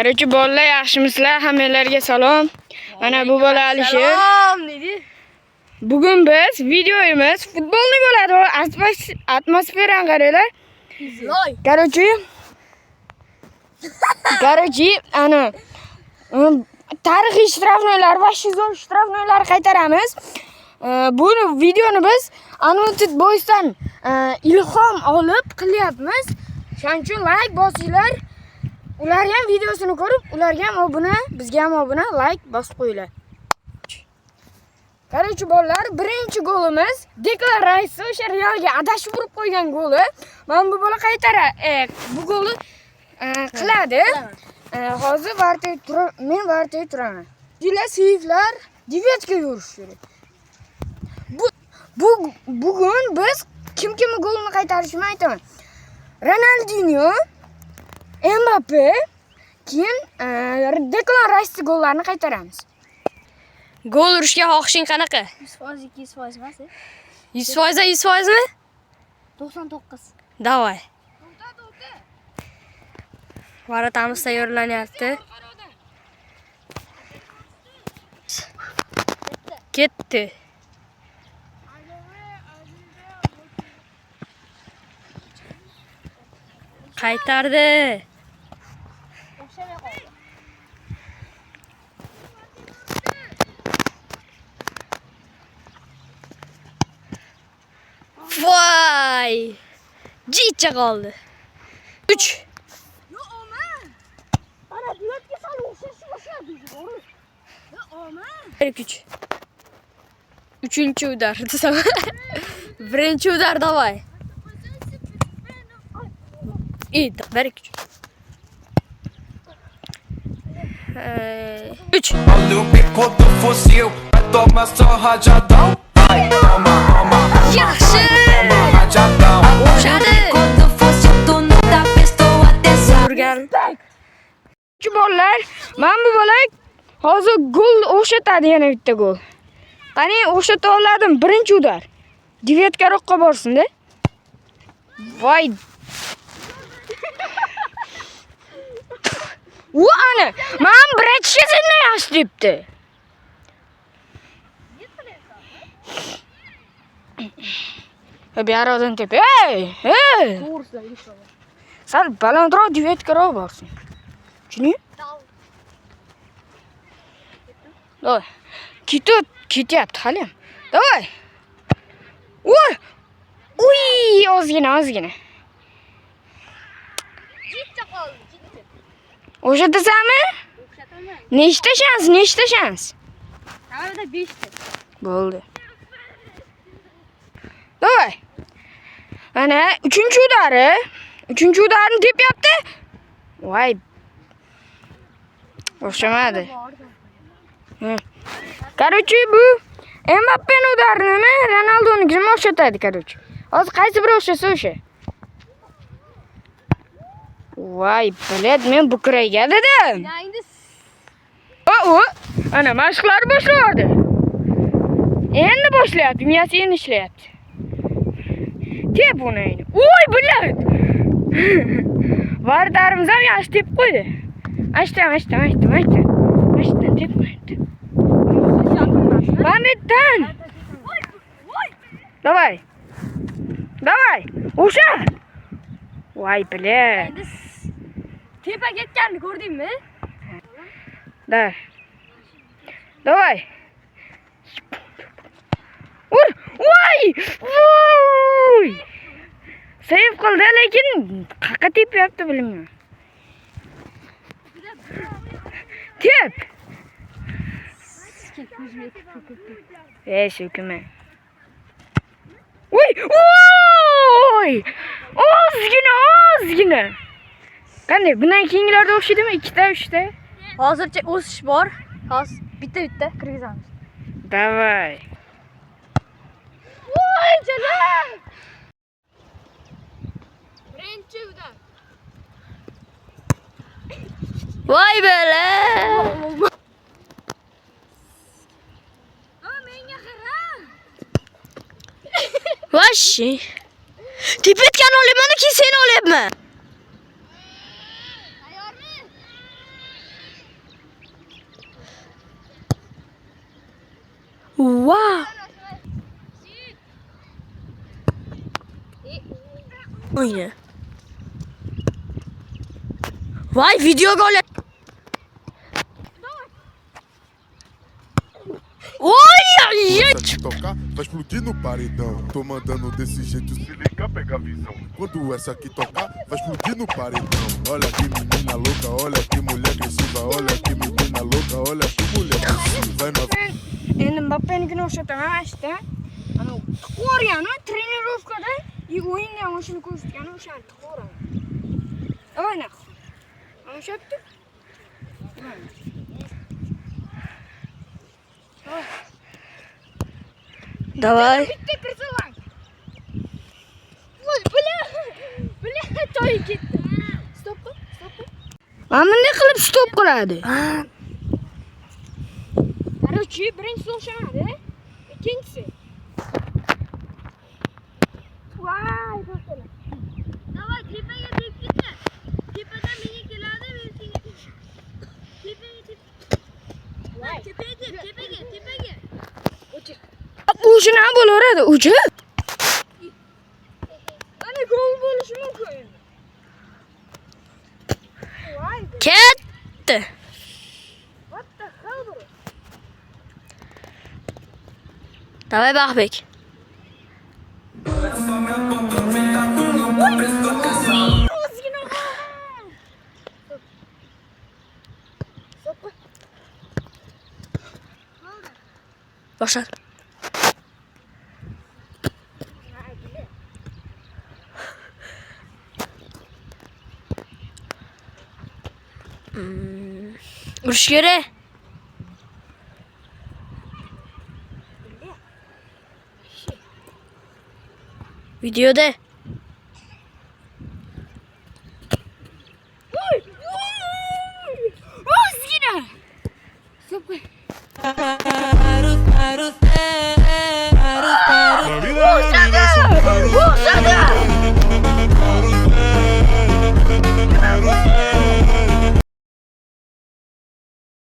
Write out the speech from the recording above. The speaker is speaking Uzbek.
Qarorchi bolalar, yaxshimisizlar? Hammalarga salom. Mana bu bola Alisher. Salom dedi. Bugun biz videomiz futbolni bo'ladi. Atmosferani qaranglar. Qarorchi, ana tarixiy shtrafnoylar va shizon shtrafnoylar qaytaramiz. Bu videoni biz Unwanted Boys'dan ilhom olib qilyapmiz. Shuning uchun like bosinglar. Ularga ham videosini ko'rib, ularga ham obuna, bizga ham obuna, like bosib qo'yinglar. Qarorchi bolalar, birinchi golimiz Declan Rice o'sha Realga adashib urib qo'ygan goli. Men bu bola bu golni qiladi. Hozir men vartay turaman. Dilar seyflar devetga yurish kerak. Bugun biz kim golni qaytarishini aytaman. Ronaldinho, Mbappe, Declan Rice gollarini qaytaramiz. Gol urishga xohishing qanaqa? 100%, 200% emas. 100% 100% mi? 99. Davay. Varatamiz tayyorlanyapti. Ketdi. Qaytardi. Voy! Jicha qoldi. 3. Ana duetga salib o'xshashdi. Yo, aman. 3. Uchinchi udar desam. Birinchi udar davay. İyi, ver 3. 3. Yaxşı. O'xshadi. Urgan. Şu bolalar, men bu bola hozir gol o'xshatadi, yana bitta gol. Qani o'xshata oladim, birinchi udar. Devetga roqqa borsin-da. Voy. U ana, men birinchini yaxshi debdi. Biyarodan tep. Hey! To'g'risidan inshaalloh. Sal balandroq devetga roq borsin. Tushundingmi? Давай. Ketyapti hali ham. Давай. Voy! Uy, ozgina. Jicha qoldi, jicha. O'shatasanmi? O'xshataman. Nechta shans? Kamida 5 ta. Bo'ldi. Давай. Ana, uchinchi udarni tepyapti. Voy. O'xshamadi. Qarorchi bu Mbappening udarini Ronaldonikini o'xshatadi, qarorchi. Hozir qaysi biri o'xshasa o'sha. Voy, bilad, men bukrayga dedim. Endi Ana mashqlar boshlandi. Endi boshlayapti, miyasi endi ishlayapti. Tep uni. Voy, bilad. Vardarimiz ham yaxshi tep qo'ydi. Ashtam tepmaydi. Banditdan. Давай. O'sha. Voy, bilad. tepa ketganini ko'rdingmi? Давай. Voy! Save qildi, lekin qayerga tepyapti bilmayman. Tep. So'kma. Voy! Ozgina. Qanday? Bundan keyingilarda o'xshaydimi? 2 ta, 3 ta? Hozircha o'sish bor. Hozir bitta kirgizamiz. Давай. Voy, jalal. Birinchi udar. Voy bala. Menga qara. Vashi. Tepetgan olyapman, keyin seni olyapman. Tayyormi? Wow. Oyna. Vay video gol. Olha, gente. Tocar, vai explodir no paredão. Tô mandando desse jeito, se liga, pega a visão. Quando essa aqui tocar, vai explodir no paredão. Olha que menina louca, olha que mulher agressiva. Olha que menina louca, olha que mulher agressiva. Vai novinha. Endi Mbappenikini o'xshataman ashta. Ana tqorgani trenirovkada и o'yinda ham o'shani ko'rsatgani o'shani tqoraman. Давай нахуй. Ana shu yerda. Давай. Bitta kirsalang. Voy, bля, toy ketdi. Stop. Mana bunday qilib stop qiladi. Короче, birinchisi o'xshamadi. Ikkinchisi. Voy, do'stlar. Давай, tepaga deb ketdi. Tepadan menga keladi, men senga. Tepaga. Bu shuna bo'laveradi, uchi. Ana gol bo'lishi mumkin. Voy, Ketdi. what the hell bro? Давай Bahbek. Ozgina. Stop. Başla. Vuruş göre. Videoda. Ozgina. Stop.